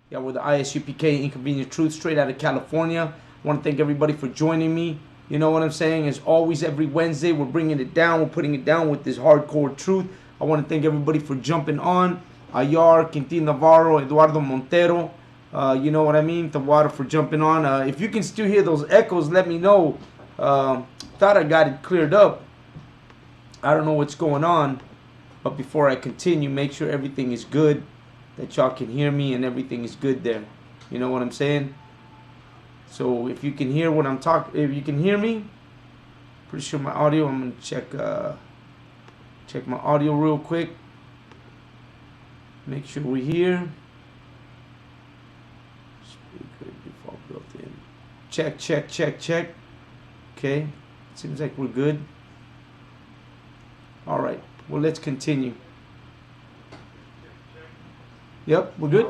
Yeah, we're the ISUPK Inconvenient Truth, straight out of California. I want to thank everybody for joining me. You know what I'm saying? As always, every Wednesday, we're bringing it down. We're putting it down with this hardcore truth. I want to thank everybody for jumping on. Ayar, Quintin Navarro, Eduardo Montero. You know what I mean? Tabuado for jumping on. If you can still hear those echoes, let me know. Thought I got it cleared up. I don't know what's going on. But before I continue, make sure everything is good, that y'all can hear me and everything is good there. You know what I'm saying? So if you can hear what I'm talking, if you can hear me, pretty sure my audio, I'm gonna check my audio real quick. Make sure we're here. Speaker default built in. Check. Okay, seems like we're good. All right, well, let's continue. Yep, we're good?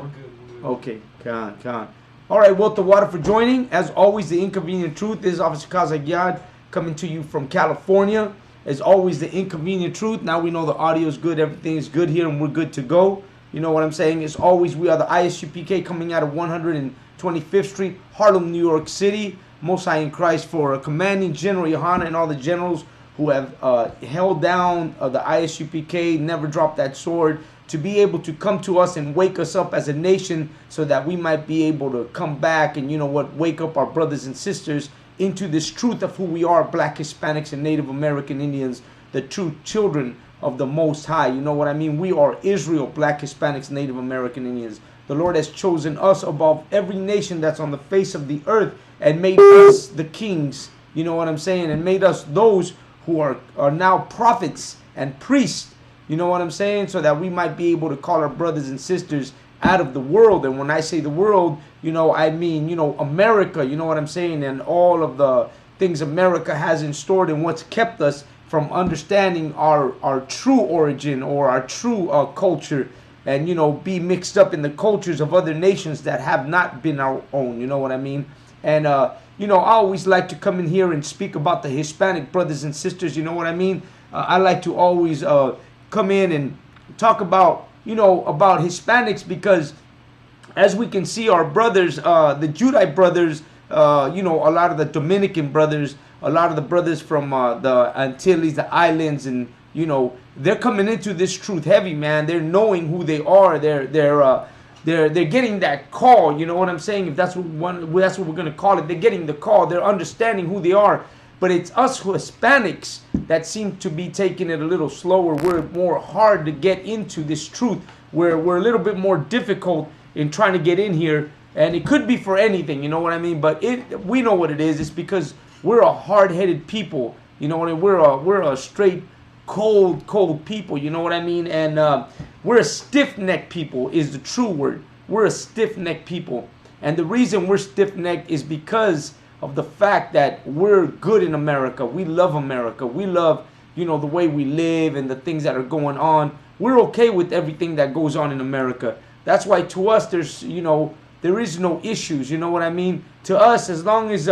Okay, come on. All right, well, Tabuado for joining. As always, the Inconvenient Truth. This is Officer Kazagyan coming to you from California. As always, the Inconvenient Truth. Now we know the audio is good, everything is good here, and we're good to go. You know what I'm saying? As always, we are the I.S.U.P.K. coming out of 125th Street, Harlem, New York City. Most High in Christ for commanding General Yohanna and all the generals who have held down the I.S.U.P.K., never dropped that sword, to be able to come to us and wake us up as a nation so that we might be able to come back and, you know what, wake up our brothers and sisters into this truth of who we are, Black, Hispanics, and Native American Indians, the true children of the Most High. You know what I mean? We are Israel, Black, Hispanics, Native American Indians. The Lord has chosen us above every nation that's on the face of the earth and made us the kings, you know what I'm saying, and made us those who are now prophets and priests, you know what I'm saying, so that we might be able to call our brothers and sisters out of the world. And when I say the world, you know, I mean, you know, America, you know what I'm saying, and all of the things America has in store and what's kept us from understanding our true origin or our true culture, and, you know, be mixed up in the cultures of other nations that have not been our own, you know what I mean. And you know, I always like to come in here and speak about the Hispanic brothers and sisters, you know what I mean. I like to always come in and talk about, you know, about Hispanics, because as we can see, our brothers, the Judite brothers, you know, a lot of the Dominican brothers, a lot of the brothers from the Antilles, the islands, and, you know, they're coming into this truth heavy, man. They're knowing who they are. They're getting that call, you know what I'm saying? If that's what we're gonna call it. They're getting the call. They're understanding who they are. But it's us Hispanics that seem to be taking it a little slower. We're more hard to get into this truth. We're a little bit more difficult in trying to get in here, and it could be for anything, you know what I mean? But we know what it is. It's because we're a hard-headed people, you know what I mean? We're a straight cold people, you know what I mean? And we're a stiff-necked people is the true word. We're a stiff-necked people. And the reason we're stiff-necked is because of the fact that we're good in America. We love America. We love, you know, the way we live and the things that are going on. We're okay with everything that goes on in America. That's why to us there's, you know, there is no issues, you know what I mean? To us, as long as,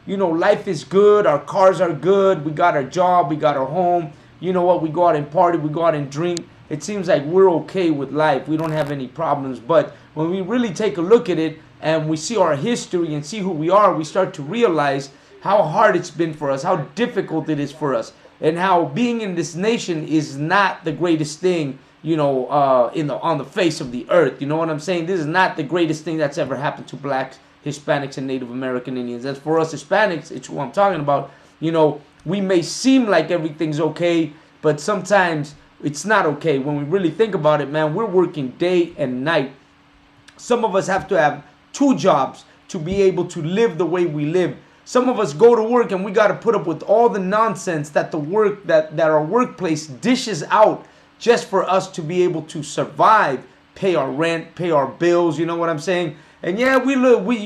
you know, life is good, our cars are good, we got our job, we got our home, you know what, we go out and party, we go out and drink. It seems like we're okay with life. We don't have any problems. But when we really take a look at it and we see our history and see who we are, we start to realize how hard it's been for us, how difficult it is for us, and how being in this nation is not the greatest thing, you know, on the face of the earth. You know what I'm saying? This is not the greatest thing that's ever happened to Blacks, Hispanics, and Native American Indians. As for us Hispanics, it's who I'm talking about. You know, we may seem like everything's okay, but sometimes it's not okay. When we really think about it, man, we're working day and night. Some of us have to have 2 jobs to be able to live the way we live. Some of us go to work and we got to put up with all the nonsense that that our workplace dishes out just for us to be able to survive, pay our rent, pay our bills, you know what I'm saying? And yeah, you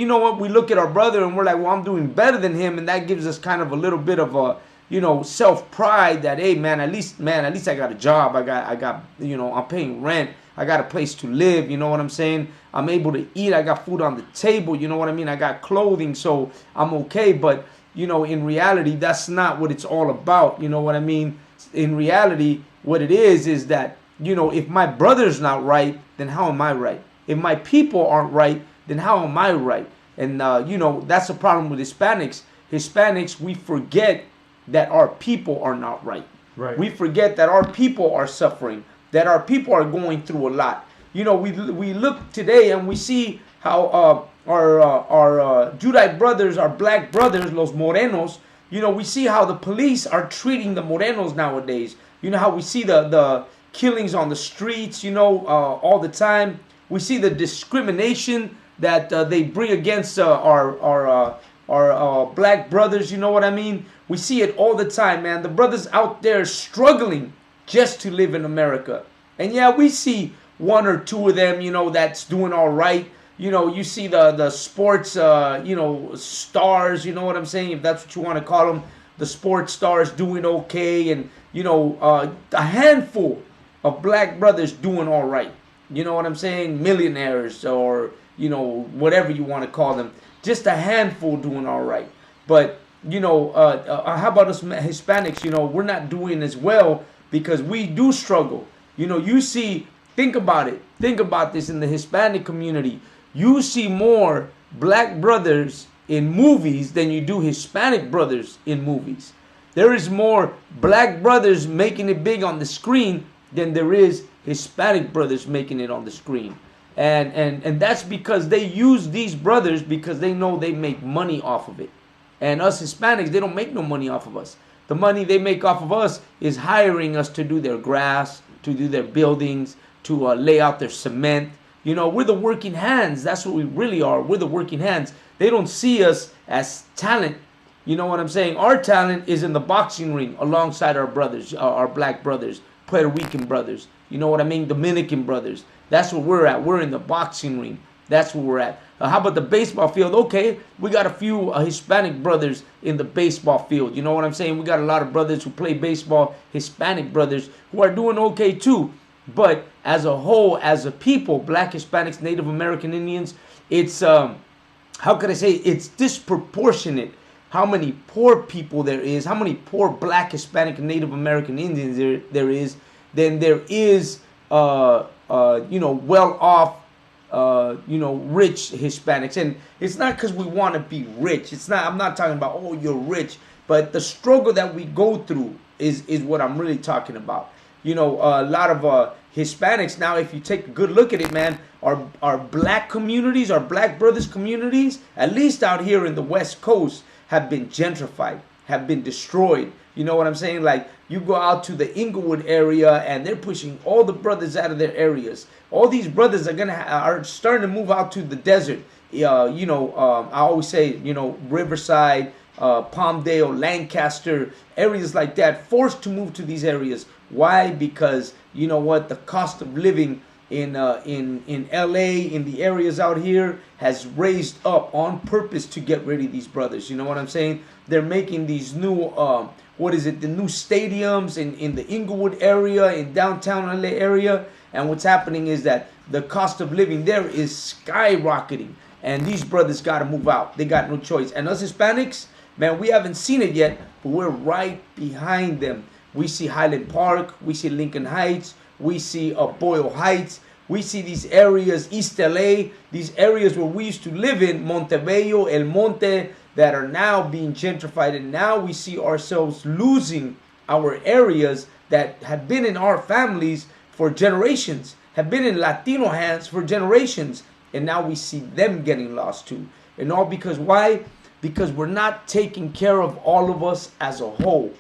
know what, we look at our brother and we're like, well, I'm doing better than him, and that gives us kind of a little bit of a, you know, self-pride that, hey, man, at least I got a job. I got, you know, I'm paying rent. I got a place to live. You know what I'm saying? I'm able to eat. I got food on the table. You know what I mean? I got clothing, so I'm okay. But, you know, in reality, that's not what it's all about. You know what I mean? In reality, what it is that, you know, if my brother's not right, then how am I right? If my people aren't right, then how am I right? And that's the problem with Hispanics. Hispanics, we forget that our people are not right. Right. We forget that our people are suffering, that our people are going through a lot. We look today and we see how our Judite brothers, our black brothers, los morenos, we see how the police are treating the morenos nowadays. How we see the killings on the streets, all the time. We see the discrimination that they bring against our black brothers, you know what I mean? We see it all the time, man. The brothers out there struggling just to live in America. And yeah, we see one or two of them, that's doing all right. You see the sports, stars, you know what I'm saying? If that's what you want to call them, the sports stars doing okay. And, a handful of black brothers doing all right. You know what I'm saying? Millionaires or, whatever you want to call them. Just a handful doing all right. But, how about us Hispanics? We're not doing as well because we do struggle. You see, think about it. Think about this in the Hispanic community. You see more black brothers in movies than you do Hispanic brothers in movies. There is more black brothers making it big on the screen than there is Hispanic brothers making it on the screen. And that's because they use these brothers because they know they make money off of it. And us Hispanics, they don't make no money off of us. The money they make off of us is hiring us to do their grass, to do their buildings, to lay out their cement. We're the working hands. That's what we really are. We're the working hands. They don't see us as talent. You know what I'm saying? Our talent is in the boxing ring alongside our brothers, our black brothers, Puerto Rican brothers. You know what I mean? Dominican brothers. That's where we're at. We're in the boxing ring. That's where we're at. How about the baseball field? Okay, we got a few Hispanic brothers in the baseball field. You know what I'm saying? We got a lot of brothers who play baseball, Hispanic brothers who are doing okay too. But as a whole, as a people, black, Hispanics, Native American Indians, it's, how could I say, it's disproportionate how many poor people there is, how many poor black, Hispanic, and Native American Indians there is, than there is, well-off, rich Hispanics. And it's not because we want to be rich. It's not. I'm not talking about, oh, you're rich. But the struggle that we go through is what I'm really talking about. A lot of Hispanics now, if you take a good look at it, man, our black communities, our black brothers communities, at least out here in the West Coast, have been gentrified, have been destroyed. You know what I'm saying? Like, you go out to the Inglewood area and they're pushing all the brothers out of their areas. All these brothers are starting to move out to the desert. I always say, Riverside, Palmdale, Lancaster, areas like that, forced to move to these areas. Why? Because the cost of living in LA, in the areas out here, has raised up on purpose to get rid of these brothers. You know what I'm saying? They're making these new the new stadiums in the Inglewood area, in downtown LA area. And what's happening is that the cost of living there is skyrocketing. And these brothers got to move out. They got no choice. And us Hispanics, man, we haven't seen it yet, but we're right behind them. We see Highland Park. We see Lincoln Heights. We see Boyle Heights. We see these areas, East LA, these areas where we used to live in, Montebello, El Monte, that are now being gentrified. And now we see ourselves losing our areas that have been in our families for generations, have been in Latino hands for generations. And now we see them getting lost too. And all because why? Because we're not taking care of all of us as a whole.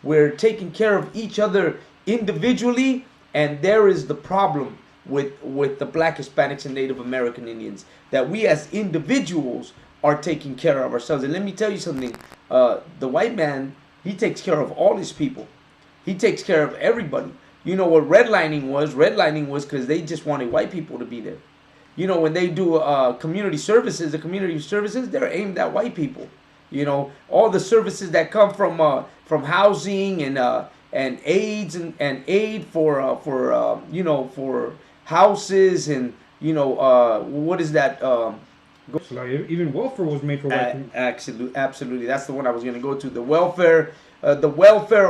We're taking care of each other individually. And there is the problem with the black, Hispanics, and Native American Indians, that we as individuals are taking care of ourselves. And let me tell you something. The white man, he takes care of all his people. He takes care of everybody. You know what redlining was? Redlining was because they just wanted white people to be there. When they do community services, they're aimed at white people. All the services that come from housing and aids and aid for houses and what is that? So like even welfare was made for white people. Absolutely. That's the one I was going to go to. The welfare,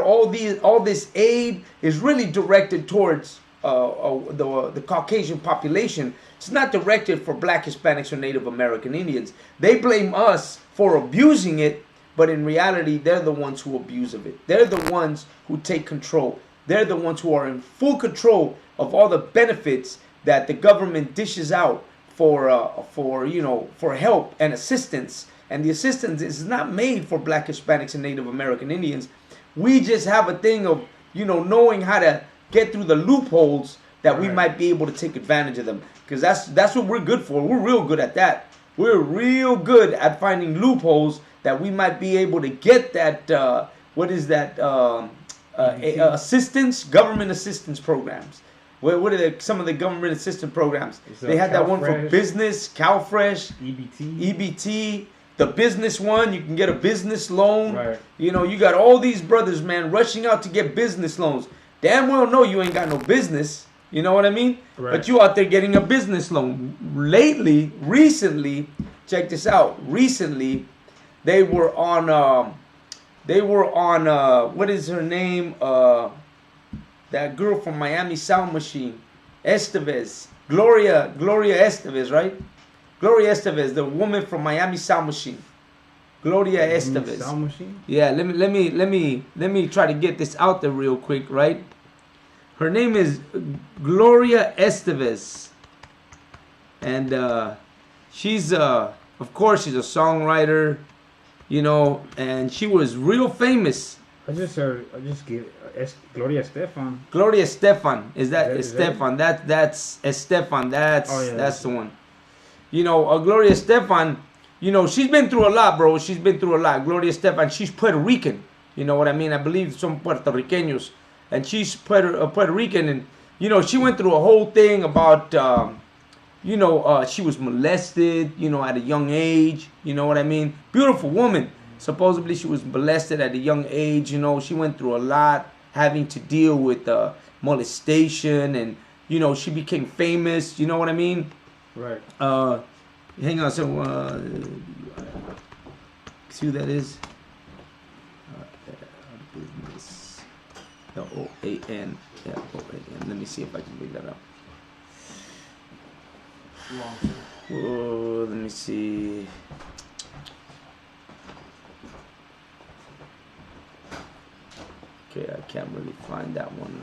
all this aid is really directed towards the Caucasian population. It's not directed for Black, Hispanics, or Native American Indians. They blame us for abusing it, but in reality, they're the ones who abuse of it. They're the ones who take control. They're the ones who are in full control of all the benefits that the government dishes out for help and assistance. And the assistance is not made for Black, Hispanics, and Native American Indians. We just have a thing of, knowing how to get through the loopholes that we might be able to take advantage of them. Because that's what we're good for. We're real good at that. We're real good at finding loopholes that we might be able to get that, assistance, government assistance programs. What are some of the government assistance programs? They had that one for business, CalFresh, EBT. The business one, you can get a business loan. Right. You got all these brothers, man, rushing out to get business loans. Damn well know you ain't got no business. You know what I mean? Right. But you out there getting a business loan. Recently, check this out. Recently, they were on what is her name? That girl from Miami Sound Machine, Estevez, Gloria Estevez, right? Gloria Estevez, the woman from Miami Sound Machine. Gloria Estevez. Sound Machine? Yeah, let me try to get this out there real quick, right? Her name is Gloria Estevez. And she's of course she's a songwriter, and she was real famous. I just gave Gloria Estefan. Gloria Estefan. Is that Estefan? That's Estefan. That's the one. Gloria Estefan, she's been through a lot, bro. She's been through a lot. Gloria Estefan, she's Puerto Rican. You know what I mean? I believe some Puerto Ricanos. And she's Puerto Rican. And, she went through a whole thing about, she was molested, at a young age. You know what I mean? Beautiful woman. Supposedly she was molested at a young age. She went through a lot, having to deal with molestation. And, she became famous. You know what I mean? Right. Hang on. So, see who that is? Business. OAN. Yeah, OAN. Let me see if I can bring that up. Oh, let me see. Okay, I can't really find that one.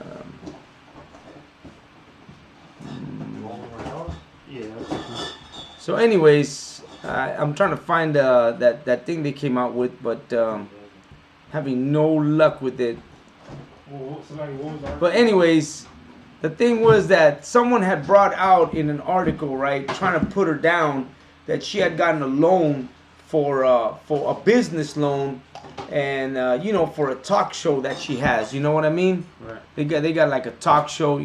So anyways, I'm trying to find that thing they came out with, but having no luck with it. But anyways, the thing was that someone had brought out in an article, right, trying to put her down, that she had gotten a loan for a business loan, and for a talk show that she has. You know what I mean? Right. They got like a talk show.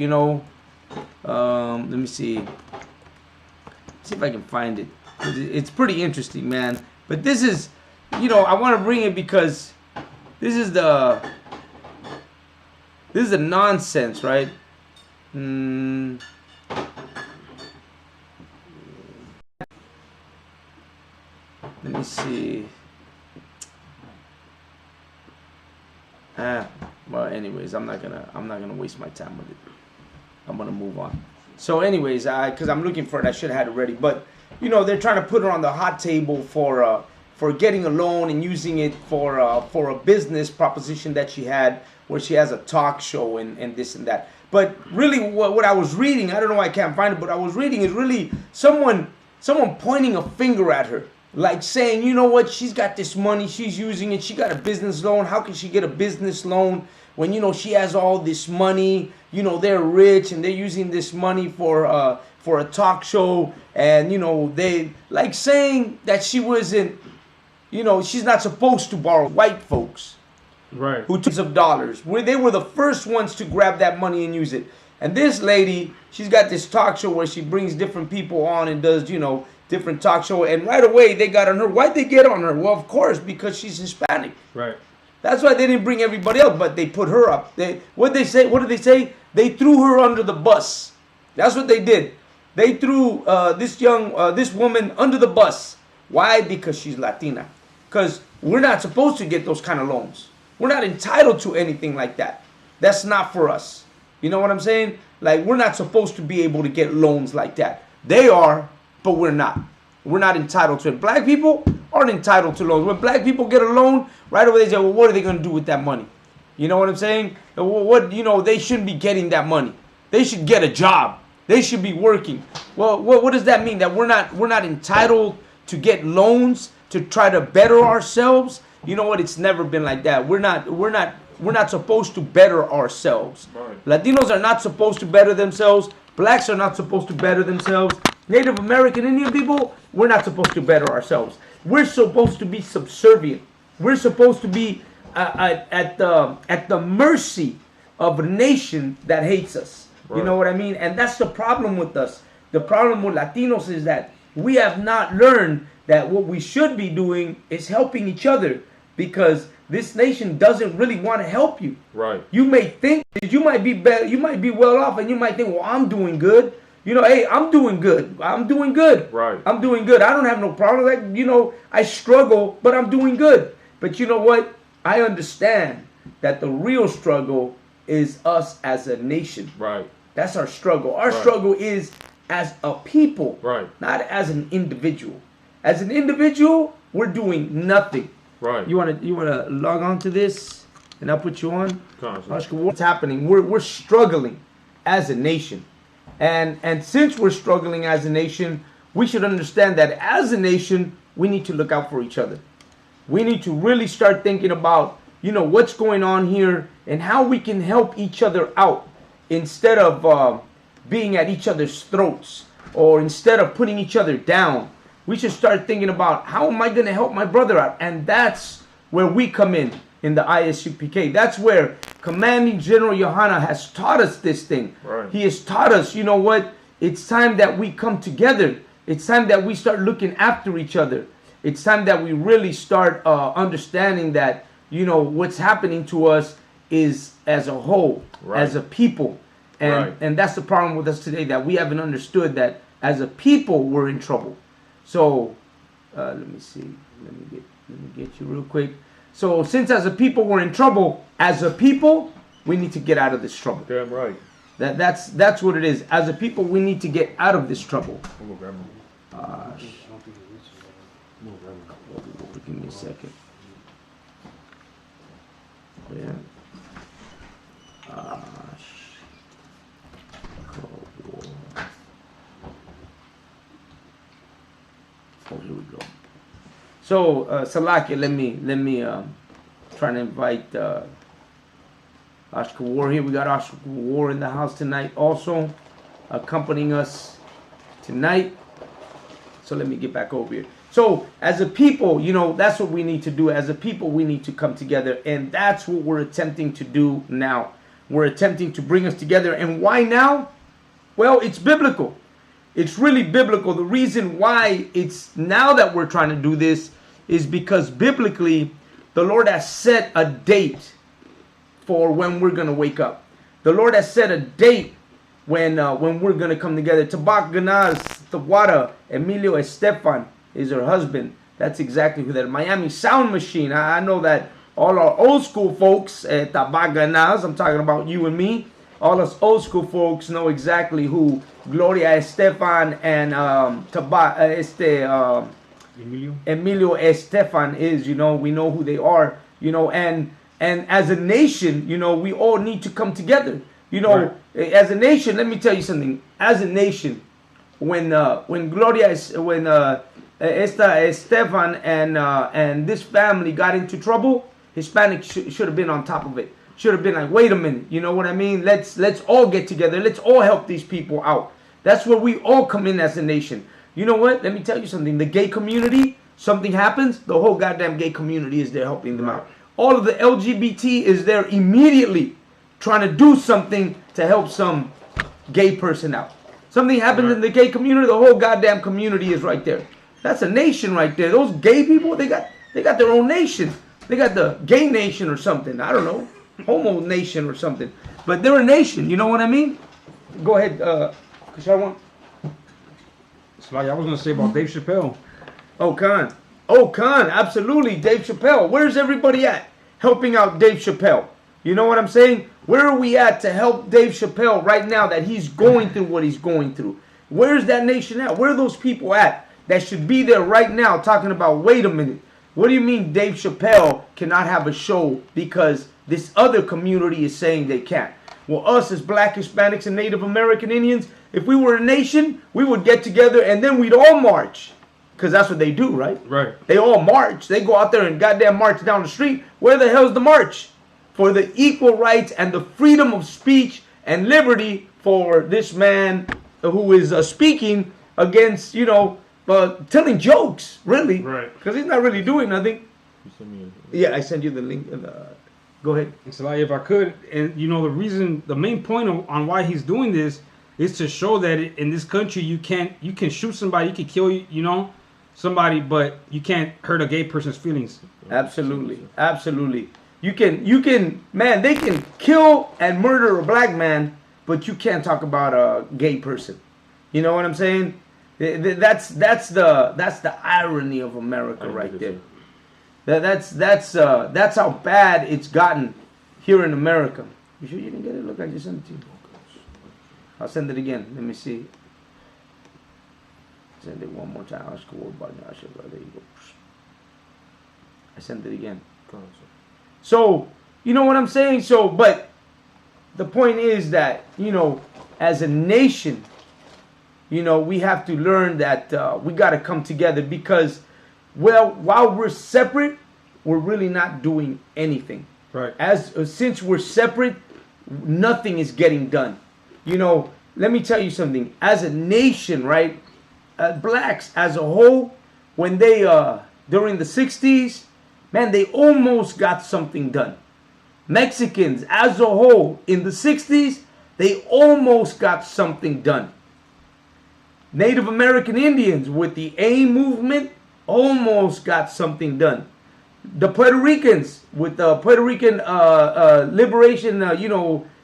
Let me see. See if I can find it. It's pretty interesting, man. But this is, I want to bring it because this is the nonsense, right? Let me see. Well, anyways, I'm not gonna waste my time with it. I'm gonna move on. So, anyways, because I'm looking for it, I should have had it ready. But they're trying to put her on the hot table for getting a loan and using it for a business proposition that she had, where she has a talk show and this and that. But really, what I was reading, I don't know why I can't find it, but I was reading is really someone pointing a finger at her. Like saying, you know what, she's got this money, she's using it, she got a business loan. How can she get a business loan when, she has all this money? They're rich and they're using this money for a talk show. And, they like saying that she wasn't, she's not supposed to borrow. White folks, right, who took of dollars, where they were the first ones to grab that money and use it. And this lady, she's got this talk show where she brings different people on and does, different talk show, and right away they got on her. Why'd they get on her? Well, of course, because she's Hispanic. Right. That's why they didn't bring everybody else, but they put her up. What did they say? They threw her under the bus. That's what they did. They threw this woman under the bus. Why? Because she's Latina. Because we're not supposed to get those kind of loans. We're not entitled to anything like that. That's not for us. You know what I'm saying? Like, we're not supposed to be able to get loans like that. They are, but we're not. We're not entitled to it. Black people aren't entitled to loans. When black people get a loan, right away they say, well, what are they going to do with that money? You know what I'm saying? What, you know, they shouldn't be getting that money. They should get a job. They should be working. Well, what does that mean? That we're not entitled to get loans to try to better ourselves? You know what? It's never been like that. We're not supposed to better ourselves. Right. Latinos are not supposed to better themselves. Blacks are not supposed to better themselves. Native American Indian people, we're not supposed to better ourselves. We're supposed to be subservient. We're supposed to be at the mercy of a nation that hates us. Right. You know what I mean? And that's the problem with us. The problem with Latinos is that we have not learned that what we should be doing is helping each other, because this nation doesn't really want to help you. Right. You may think that you might be better, you might be well off, and you might think, well, I'm doing good. You know, hey, I'm doing good. I'm doing good. Right. I'm doing good. I don't have no problem. Like, you know, I struggle, but I'm doing good. But you know what? I understand that the real struggle is us as a nation. Right. That's our struggle. Our struggle is as a people, right, not as an individual. As an individual, we're doing nothing. Right. You wanna log on to this, and I'll put you on. Constantly. What's happening? We're struggling as a nation, and since we're struggling as a nation, we should understand that as a nation, we need to look out for each other. We need to really start thinking about, you know, what's going on here and how we can help each other out, instead of being at each other's throats, or instead of putting each other down. We should start thinking about, how am I going to help my brother out? And that's where we come in the I.S.U.P.K. That's where Commanding General Yohanna has taught us this thing. Right. He has taught us, you know what, it's time that we come together. It's time that we start looking after each other. It's time that we really start understanding that, you know, what's happening to us is as a whole, right, as a people. And right, and that's the problem with us today, that we haven't understood that as a people we're in trouble. So let me see. Let me get you real quick. So since as a people we're in trouble, as a people we need to get out of this trouble. Damn right. That's what it is. As a people we need to get out of this trouble. Give me a second. Yeah. Oh, here we go. So, Salakia, let me try to invite Ashka War here. We got Ashka War in the house tonight, also accompanying us tonight. So let me get back over here. So, as a people, you know, that's what we need to do. As a people, we need to come together, and that's what we're attempting to do now. We're attempting to bring us together. And why now? Well, it's biblical. It's really biblical. The reason why it's now that we're trying to do this is because biblically, the Lord has set a date for when we're going to wake up. The Lord has set a date when we're going to come together. Tabak Ganaz, Tawada, Emilio Estefan is her husband. That's exactly who that is. Miami Sound Machine. I know that all our old school folks at Tabak Ganaz, I'm talking about you and me, all us old school folks know exactly who Gloria Estefan and Emilio Estefan is. You know, we know who they are. You know, and as a nation, you know, we all need to come together. You know, right, as a nation, let me tell you something. As a nation, when Gloria, Estefan and this family got into trouble, Hispanic should have been on top of it. Should have been like, wait a minute, you know what I mean? Let's all get together. Let's all help these people out. That's where we all come in as a nation. You know what? Let me tell you something. The gay community, something happens, the whole goddamn gay community is there helping them out. All of the LGBT is there immediately trying to do something to help some gay person out. Something happens in the gay community, the whole goddamn community is right there. That's a nation right there. Those gay people, they got their own nation. They got the gay nation or something. I don't know. Homo nation or something. But they're a nation. You know what I mean? Go ahead, Kashar. It's like I was going to say about Dave Chappelle. Oh, Khan, absolutely, Dave Chappelle. Where's everybody at helping out Dave Chappelle? You know what I'm saying? Where are we at to help Dave Chappelle right now that he's going through what he's going through? Where's that nation at? Where are those people at that should be there right now talking about, wait a minute, what do you mean Dave Chappelle cannot have a show because this other community is saying they can't? Well, us as Black, Hispanics, and Native American Indians, if we were a nation, we would get together and then we'd all march. Because that's what they do, right? Right. They all march. They go out there and goddamn march down the street. Where the hell's the march? For the equal rights and the freedom of speech and liberty for this man who is speaking against, you know, telling jokes, really. Right. Because he's not really doing nothing. You sent me Yeah, I sent you the link. Go ahead. It's like, if I could, and you know, the main point on why he's doing this is to show that in this country you can shoot somebody, you can kill, you know, somebody, but you can't hurt a gay person's feelings. Absolutely. Absolutely. You can, man, they can kill and murder a black man, but you can't talk about a gay person. You know what I'm saying? That's the irony of America right there. That's how bad it's gotten here in America. You sure you didn't get it? Look, I just sent it to you. I'll send it again. Let me see. Send it one more time. There you go. I sent it again. So, you know what I'm saying? So, but the point is that, you know, as a nation, you know, we have to learn that we got to come together because, well, while we're separate, we're really not doing anything. Right. Since we're separate, nothing is getting done. You know, let me tell you something. As a nation, right, blacks as a whole, when they, during the 60s, man, they almost got something done. Mexicans as a whole, in the 60s, they almost got something done. Native American Indians with the AIM movement almost got something done. The Puerto Ricans with the Puerto Rican liberation,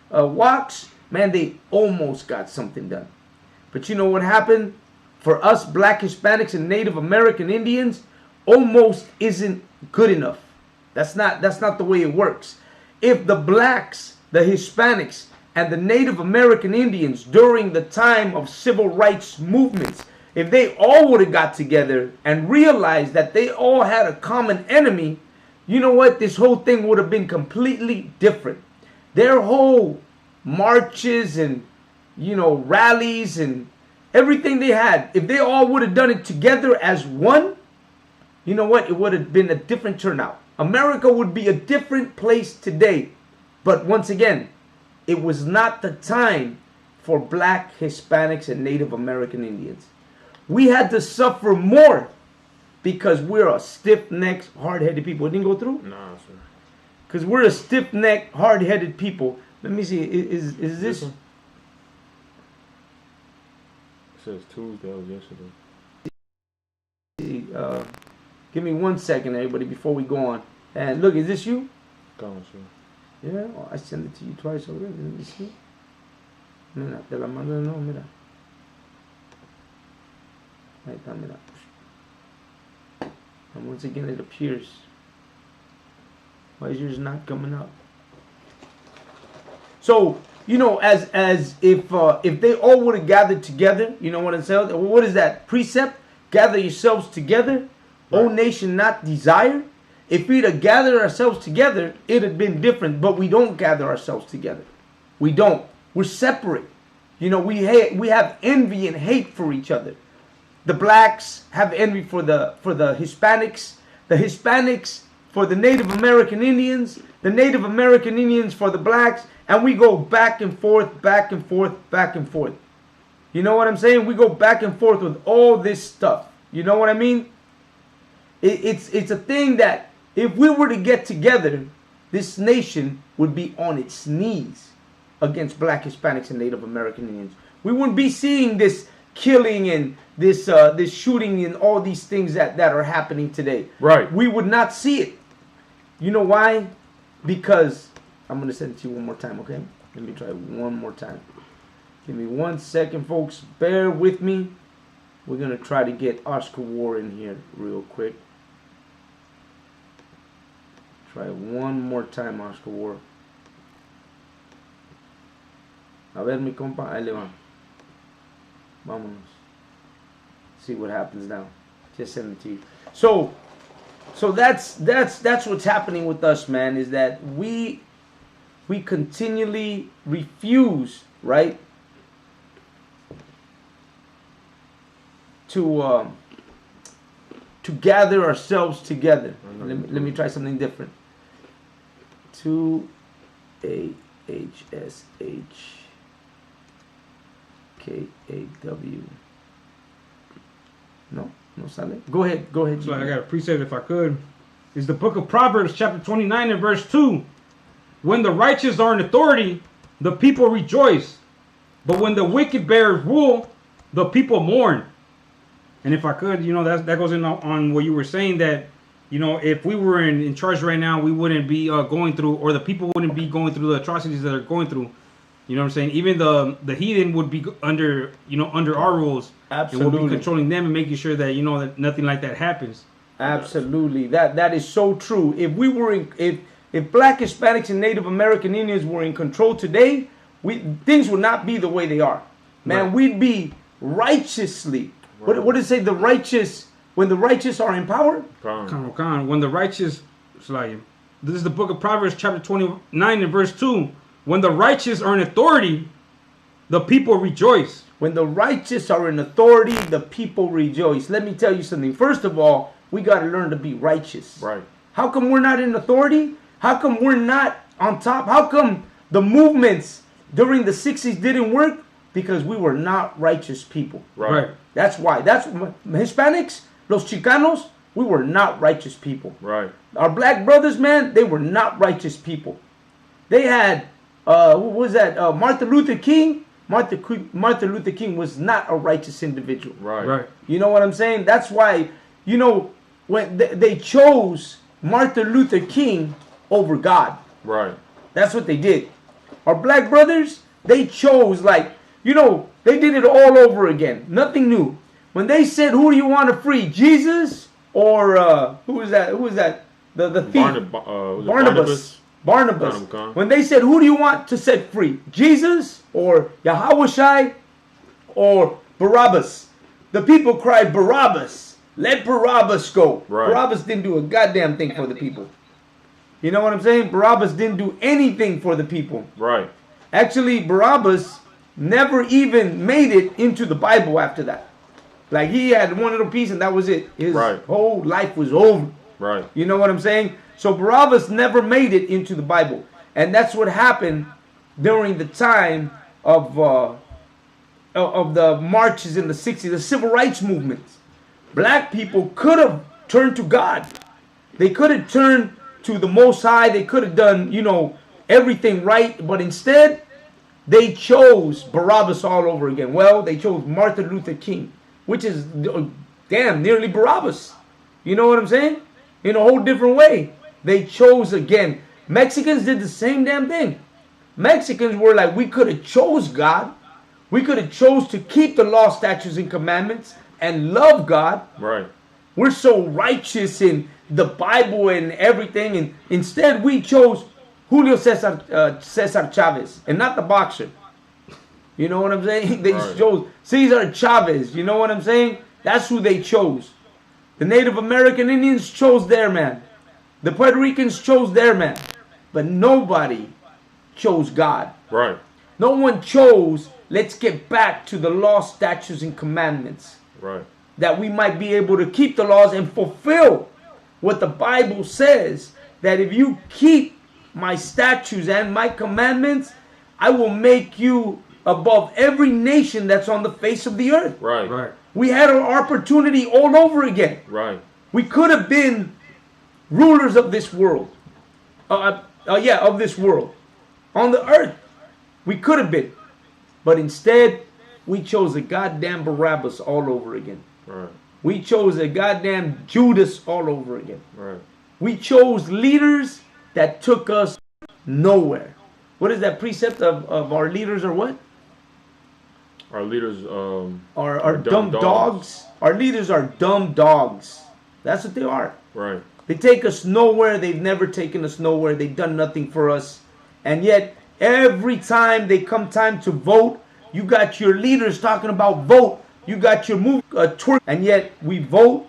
walks, man, they almost got something done. But you know what happened? For us Black, Hispanics, and Native American Indians, almost isn't good enough. That's not the way it works. If the blacks, the Hispanics, and the Native American Indians during the time of civil rights movements, if they all would have got together and realized that they all had a common enemy, you know what? This whole thing would have been completely different. Their whole marches and, you know, rallies and everything they had, if they all would have done it together as one, you know what? It would have been a different turnout. America would be a different place today. But once again, it was not the time for Black, Hispanics, and Native American Indians. We had to suffer more because we're a stiff-necked, hard-headed people. It didn't go through? Nah, sir. Because we're a stiff-necked, hard-headed people. Let me see. Is this? It says Tuesday. That was yesterday. Give me 1 second, everybody, before we go on. And look, is this you? Gone, sir. Yeah, oh, I sent it to you twice already. Let me see. Mira, te la mando de nuevo, mira. Ahí está, mira. And once again, it appears. Why is yours not coming up? So, you know, as if they all would have gathered together, you know what I'm saying? What is that precept? Gather yourselves together, O nation not desire. If we'd have gathered ourselves together, it'd have been different. But we don't gather ourselves together. We don't. We're separate. You know, we have envy and hate for each other. The blacks have envy for the Hispanics. The Hispanics for the Native American Indians. The Native American Indians for the blacks. And we go back and forth, back and forth, back and forth. You know what I'm saying? We go back and forth with all this stuff. You know what I mean? It's a thing that if we were to get together, this nation would be on its knees against Black, Hispanics, and Native American Indians. We wouldn't be seeing this killing and this shooting and all these things that are happening today. Right. We would not see it. You know why? Because I'm going to send it to you one more time, okay? Let me try one more time. Give me 1 second, folks. Bear with me. We're going to try to get Oscar War in here real quick. Try one more time, Oscar War. A ver, mi compa, ahí le va. Vámonos. See what happens now. Just send it to you. So that's what's happening with us, man. Is that we continually refuse, right, to gather ourselves together. Let me try something different. 2AHSHKAW. No sale. Go ahead. So I got a precept if I could. Is the book of Proverbs chapter 29 and verse 2. When the righteous are in authority, the people rejoice. But when the wicked bears rule, the people mourn. And if I could, that goes in on what you were saying, that, if we were in charge right now, we wouldn't be going through, or the people wouldn't be going through the atrocities that they're going through. You know what I'm saying? Even the heathen would be under our rules. Absolutely. And we'll be controlling them and making sure that, that nothing like that happens. Absolutely. That is so true. If we were if Black, Hispanics, and Native American Indians were in control today, things would not be the way they are. Man, right. We'd be righteously. Right. What did it say? The righteous, when the righteous are in power? When the righteous, this is the book of Proverbs chapter 29 and verse 2. When the righteous are in authority, the people rejoice. When the righteous are in authority, the people rejoice. Let me tell you something. First of all, we got to learn to be righteous. Right. How come we're not in authority? How come we're not on top? How come the movements during the 60s didn't work? Because we were not righteous people. Right. That's why. That's Hispanics, los Chicanos, we were not righteous people. Right. Our black brothers, man, they were not righteous people. They had, what was that? Martin Luther King. Martin Luther King was not a righteous individual. Right. You know what I'm saying? That's why, when they chose Martin Luther King over God. Right. That's what they did. Our black brothers, they chose, they did it all over again. Nothing new. When they said, who do you want to free? Jesus or who was that? The thief. Barnabas. When they said, who do you want to set free? Jesus or Yahweh or Barabbas? The people cried, Barabbas. Let Barabbas go. Right. Barabbas didn't do a goddamn thing for the people. You know what I'm saying? Barabbas didn't do anything for the people. Right. Actually, Barabbas never even made it into the Bible after that. Like, he had one little piece and that was it. His whole life was over. Right. You know what I'm saying? So Barabbas never made it into the Bible. And that's what happened during the time of the marches in the 60s, the civil rights movement. Black people could have turned to God. They could have turned to the Most High. They could have done, everything right. But instead, they chose Barabbas all over again. Well, they chose Martin Luther King, which is nearly Barabbas. You know what I'm saying? In a whole different way. They chose again. Mexicans did the same damn thing. Mexicans were like, we could have chose God. We could have chose to keep the law, statutes, and commandments and love God. Right. We're so righteous in the Bible and everything. And instead, we chose Julio Cesar Chavez and not the boxer. You know what I'm saying? They chose Cesar Chavez. You know what I'm saying? That's who they chose. The Native American Indians chose their man. The Puerto Ricans chose their man. But nobody chose God. Right. No one chose, let's get back to the law, statutes, and commandments. Right. That we might be able to keep the laws and fulfill what the Bible says. That if you keep my statutes and my commandments, I will make you above every nation that's on the face of the earth. Right. We had our opportunity all over again. Right. We could have been rulers of this world. Of this world. On the earth. We could have been. But instead, we chose a goddamn Barabbas all over again. Right. We chose a goddamn Judas all over again. Right. We chose leaders that took us nowhere. What is that precept of our leaders are what? Our leaders are dumb dogs. Our leaders are dumb dogs. That's what they are. Right. They take us nowhere. They've never taken us nowhere. They've done nothing for us. And yet, Every time they come time to vote, you got your leaders talking about vote. You got your move twerk, and yet we vote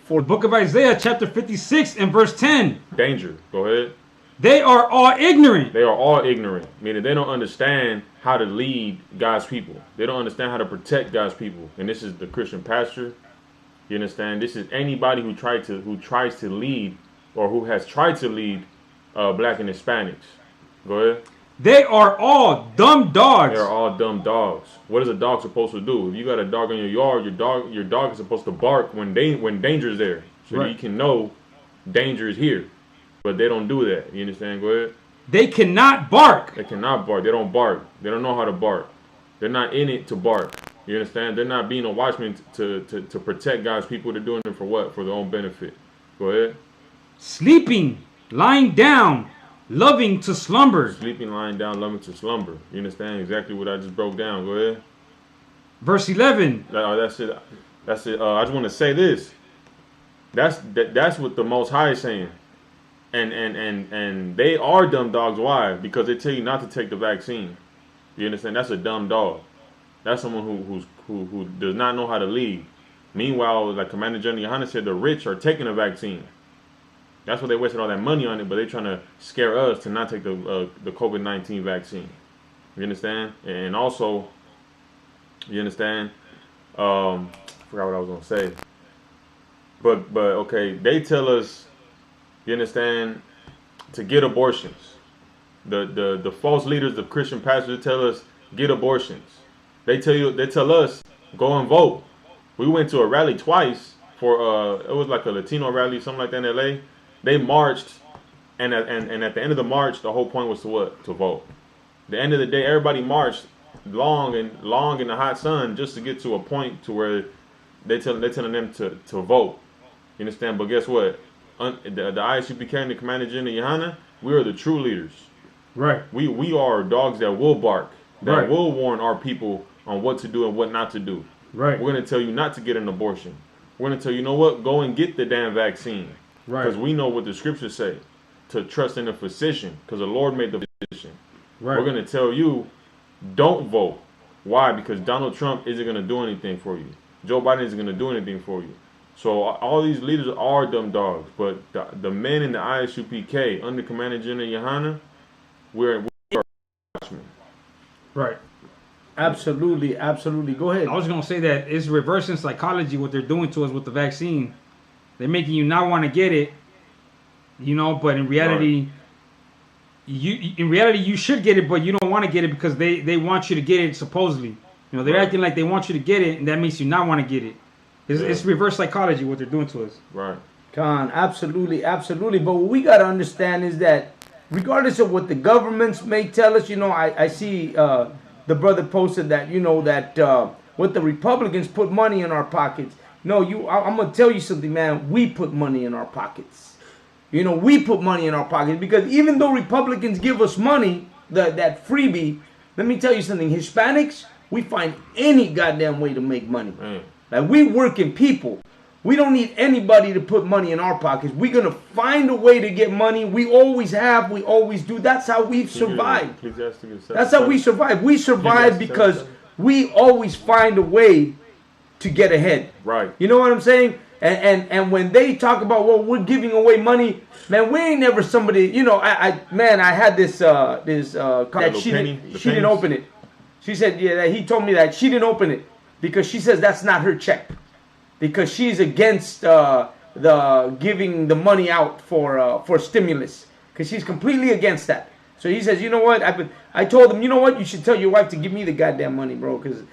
for The book of Isaiah, chapter 56 and verse 10. Danger. Go ahead. They are all ignorant. They are all ignorant, meaning they don't understand how to lead God's people. They don't understand how to protect God's people. And this is the Christian pastor. You understand? This is anybody who tries to lead or who has tried to lead black and Hispanics. Go ahead. They are all dumb dogs. They are all dumb dogs. What is a dog supposed to do? If you got a dog in your yard, your dog is supposed to bark when danger is there, so Right. you can know danger is here. But they don't do that. You understand? Go ahead. They cannot bark. They cannot bark. They don't bark. They don't know how to bark. They're not in it to bark. You understand? They're not being a watchman to protect God's people. They're doing it for what? For their own benefit. Go ahead. Sleeping, lying down, loving to slumber. Sleeping, lying down, loving to slumber. You understand exactly what I just broke down. Go ahead. Verse 11. That's it. That's it. I just want to say this. That's what the Most High is saying. And they are dumb dogs. Why? Because they tell you not to take the vaccine. You understand? That's a dumb dog. That's someone who does not know how to lead. Meanwhile, like Commander GEN.YAHANNA said, the rich are taking the vaccine. That's why they wasted all that money on it, but they're trying to scare us to not take the COVID-19 vaccine. You understand? And also, you understand? I forgot what I was gonna say. But okay, they tell us, you understand, to get abortions. The false leaders, the Christian pastors tell us get abortions. They tell us go and vote. We went to a rally twice for it was like a Latino rally, something like that in LA. They marched, and at the end of the march, the whole point was to what? To vote. The end of the day, everybody marched long in the hot sun just to get to a point to where they're telling them to vote. You understand? But guess what? The I.S.U.P.K and the Commander GEN.YAHANNA, we are the true leaders. Right. We are dogs that will bark, that Right. will warn our people on what to do and what not to do. Right. We're going to tell you not to get an abortion. We're going to tell you, you know what? Go and get the damn vaccine. Right. Because we know what the scriptures say, to trust in a physician, because the Lord made the physician. Right. We're going to tell you, don't vote. Why? Because Donald Trump isn't going to do anything for you. Joe Biden isn't going to do anything for you. So all these leaders are dumb dogs. But the men in the I.S.U.P.K under Commander GEN.YAHANNA, we're watchmen. Right. absolutely, absolutely. Go ahead. I was gonna say that it's reversing psychology what they're doing to us with the vaccine. They're making you not want to get it, you know. But in reality, you should get it, but you don't want to get it because they want you to get it. Supposedly, you know, they're acting like they want you to get it, and that makes you not want to get it. It's reverse psychology what they're doing to us. Right. Khan, absolutely, absolutely. But what we got to understand is that regardless of what the governments may tell us, you know, I see the brother posted that, you know, that what the Republicans put money in our pockets. No, I'm going to tell you something, man. We put money in our pockets. You know, we put money in our pockets because even though Republicans give us money, that freebie, let me tell you something. Hispanics, we find any goddamn way to make money. Like, we working people. We don't need anybody to put money in our pockets. We're going to find a way to get money. We always have. We always do. That's how we've survived. That's how we survive. We survive because we always find a way to get ahead. Right. You know what I'm saying? And when they talk about, well, we're giving away money, man, we ain't never somebody, you know, I had this that she didn't open it. She said, yeah, that he told me that she didn't open it because she says that's not her check. Because she's against the giving the money out for stimulus, because she's completely against that. So he says, you know what? I told him, you know what? You should tell your wife to give me the goddamn money, bro, because